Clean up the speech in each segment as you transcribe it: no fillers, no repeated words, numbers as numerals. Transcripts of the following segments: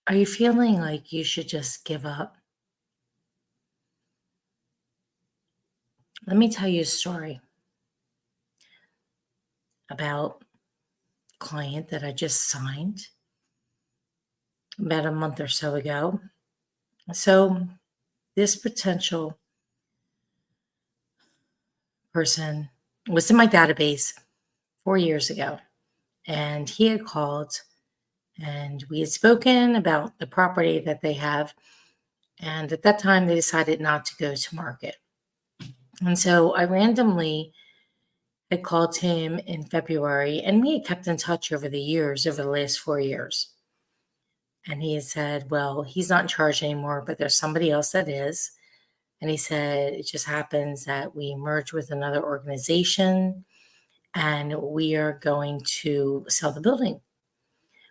Are you feeling like you should just give up? Let me tell you a story about a client that I just signed about a month or so ago. So, this potential person was in my database 4 years ago, and he had called and we had spoken about the property that they have. And at that time, they decided not to go to market. And so I randomly had called him in February, and we had kept in touch over the years, over the last 4 years. And he had said, well, he's not in charge anymore, but there's somebody else that is. And he said, it just happens that we merged with another organization and we are going to sell the building.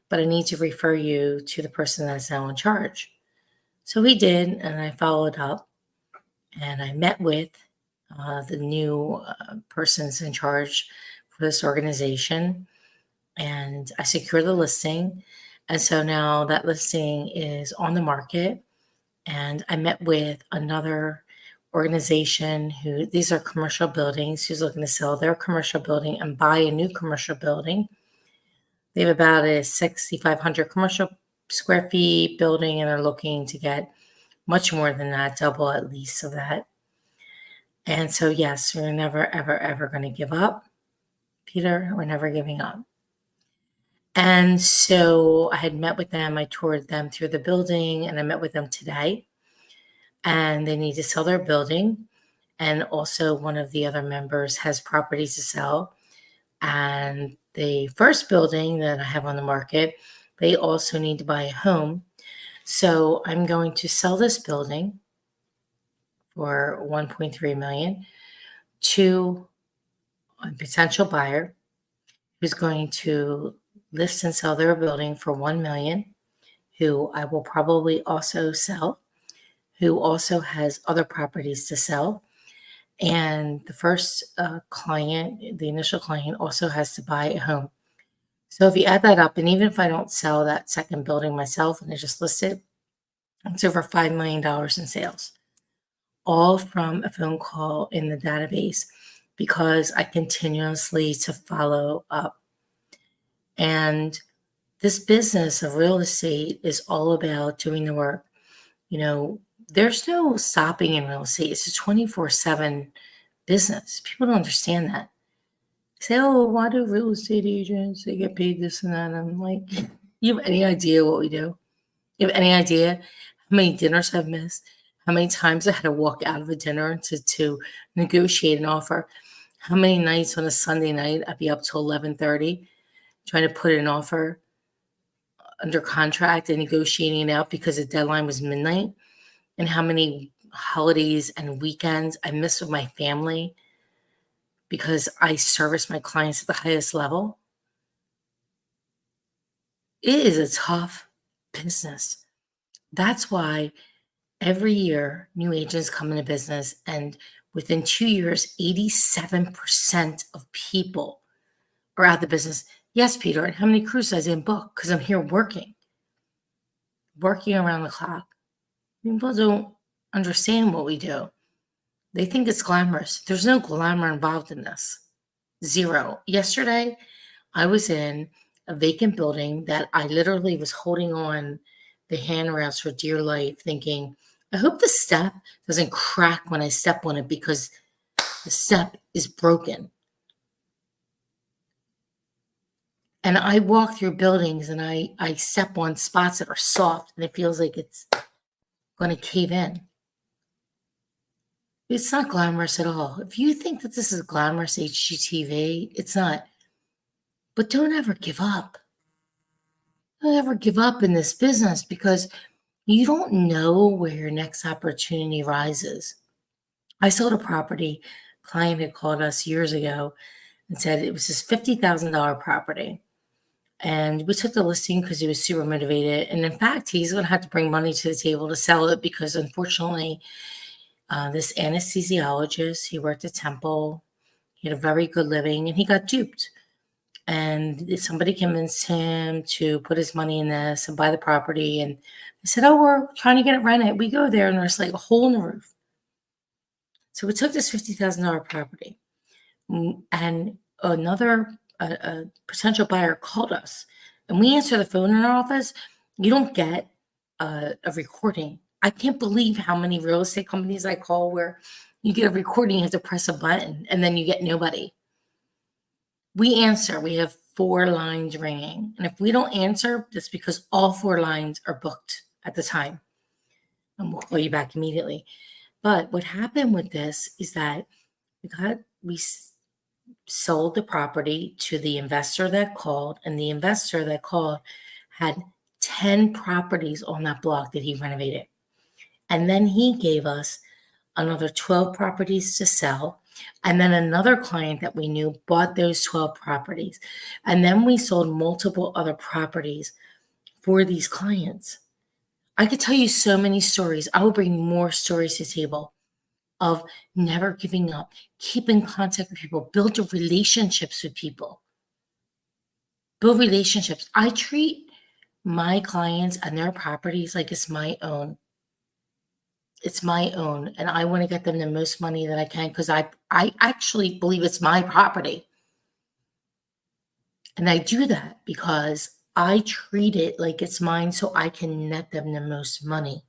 But I need to refer you to the person that's now in charge. So we did, and I followed up and I met with the new persons in charge for this organization, and I secured the listing. And so now that listing is on the market. And I met with another organization who, these are commercial buildings, who's looking to sell their commercial building and buy a new commercial building. They have about a 6,500 commercial square feet building, and they're looking to get much more than that, double at least of that. And so, yes, we're never, ever, ever going to give up. Peter, we're never giving up. And so I had met with them. I toured them through the building, and I met with them today. And they need to sell their building. And also, one of the other members has properties to sell. And the first building that I have on the market, they also need to buy a home. So I'm going to sell this building for $1.3 million to a potential buyer who's going to list and sell their building for $1 million, who I will probably also sell, who also has other properties to sell. And the first client, the initial client, also has to buy a home. So if you add that up, and even if I don't sell that second building myself and I just list it, it's over $5 million in sales, all from a phone call in the database, because I continuously to follow up. And this business of real estate is all about doing the work. You know, there's no stopping in real estate. It's a 24/7 business. People don't understand that. They say, oh, why do real estate agents, they get paid this and that? And I'm like, you have any idea what we do? You have any idea how many dinners I've missed? How many times I had to walk out of a dinner to negotiate an offer? How many nights on a Sunday night I'd be up till 11:30 trying to put an offer under contract and negotiating it out because the deadline was midnight? And how many holidays and weekends I missed with my family because I service my clients at the highest level? It is a tough business. That's why every year new agents come into business, and within 2 years, 87% of people are out of the business. Yes, Peter, and how many cruises I didn't book because I'm here working around the clock. People don't understand what we do. They think it's glamorous. There's no glamour involved in this. Zero. Yesterday, I was in a vacant building that I literally was holding on the handrails for dear life, thinking, I hope the step doesn't crack when I step on it because the step is broken. And I walk through buildings and I step on spots that are soft and it feels like it's going to cave in. It's not glamorous at all. If you think that this is glamorous HGTV, it's not. But don't ever give up. Don't ever give up in this business because you don't know where your next opportunity rises. I sold a property. A client had called us years ago and said it was his $50,000 property. And we took the listing because he was super motivated. And in fact, he's going to have to bring money to the table to sell it because unfortunately, this anesthesiologist, he worked at Temple. He had a very good living and he got duped. And somebody convinced him to put his money in this and buy the property. And I said, "Oh, we're trying to get it rented." We go there and there's like a hole in the roof. So we took this $50,000 property, and another a potential buyer called us, and we answer the phone in our office. You don't get a recording. I can't believe how many real estate companies I call where you get a recording, you have to press a button, and then you get nobody. We answer. We have 4 lines ringing, and if we don't answer, that's because all 4 lines are booked at the time, and we'll call you back immediately. But what happened with this is that we sold the property to the investor that called, and the investor that called had 10 properties on that block that he renovated. And then he gave us another 12 properties to sell. And then another client that we knew bought those 12 properties. And then we sold multiple other properties for these clients. I could tell you so many stories. I will bring more stories to the table of never giving up, keep in contact with people, build relationships with people. Build relationships. I treat my clients and their properties like it's my own. It's my own, and I want to get them the most money that I can because I actually believe it's my property. And I do that because I treat it like it's mine so I can net them the most money.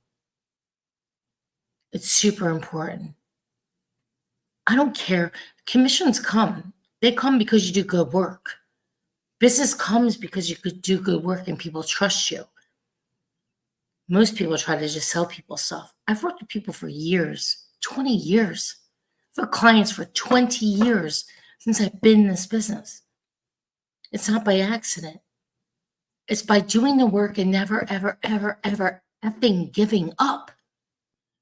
It's super important. I don't care. Commissions come. They come because you do good work. Business comes because you could do good work and people trust you. Most people try to just sell people stuff. I've worked with people for years, 20 years. For clients for 20 years since I've been in this business. It's not by accident. It's by doing the work and never, ever, ever, ever effing giving up.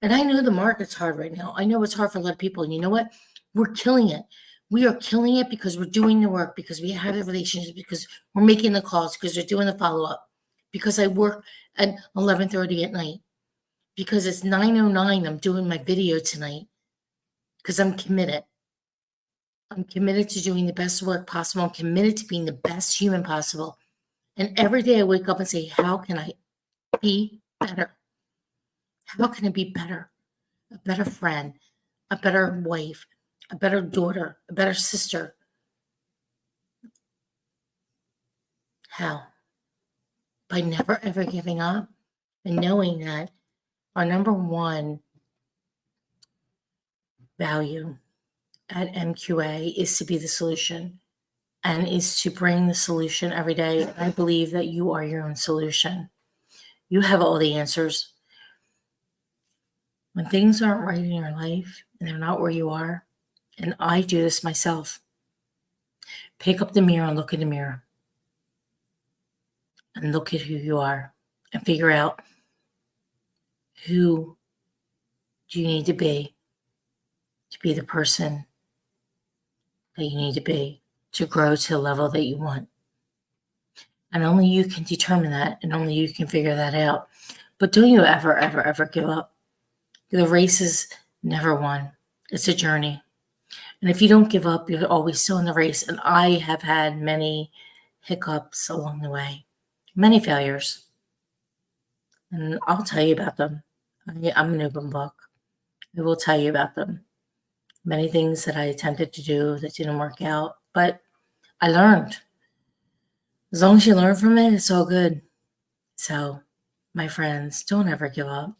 And I know the market's hard right now. I know it's hard for a lot of people. And you know what? We're killing it. We are killing it because we're doing the work, because we have the relationships, because we're making the calls, because we're doing the follow-up, because I work at 11:30 at night, because it's 9:09. I'm doing my video tonight because I'm committed. I'm committed to doing the best work possible. I'm committed to being the best human possible. And every day I wake up and say, how can I be better? How can I be better? A better friend, a better wife, a better daughter, a better sister. How? By never ever giving up and knowing that our number one value at MQA is to be the solution and is to bring the solution every day. I believe that you are your own solution. You have all the answers. When things aren't right in your life and they're not where you are, and I do this myself, pick up the mirror and look in the mirror and look at who you are and figure out who do you need to be the person that you need to be to grow to the level that you want. And only you can determine that, and only you can figure that out. But don't you ever, ever, ever give up. The race is never won. It's a journey. And if you don't give up, you're always still in the race. And I have had many hiccups along the way, many failures. And I'll tell you about them. I'm an open book. I will tell you about them. Many things that I attempted to do that didn't work out, but I learned. As long as you learn from it, it's all good. So, my friends, don't ever give up.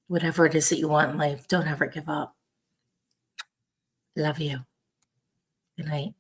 Whatever it is that you want in life, don't ever give up. Love you. Good night.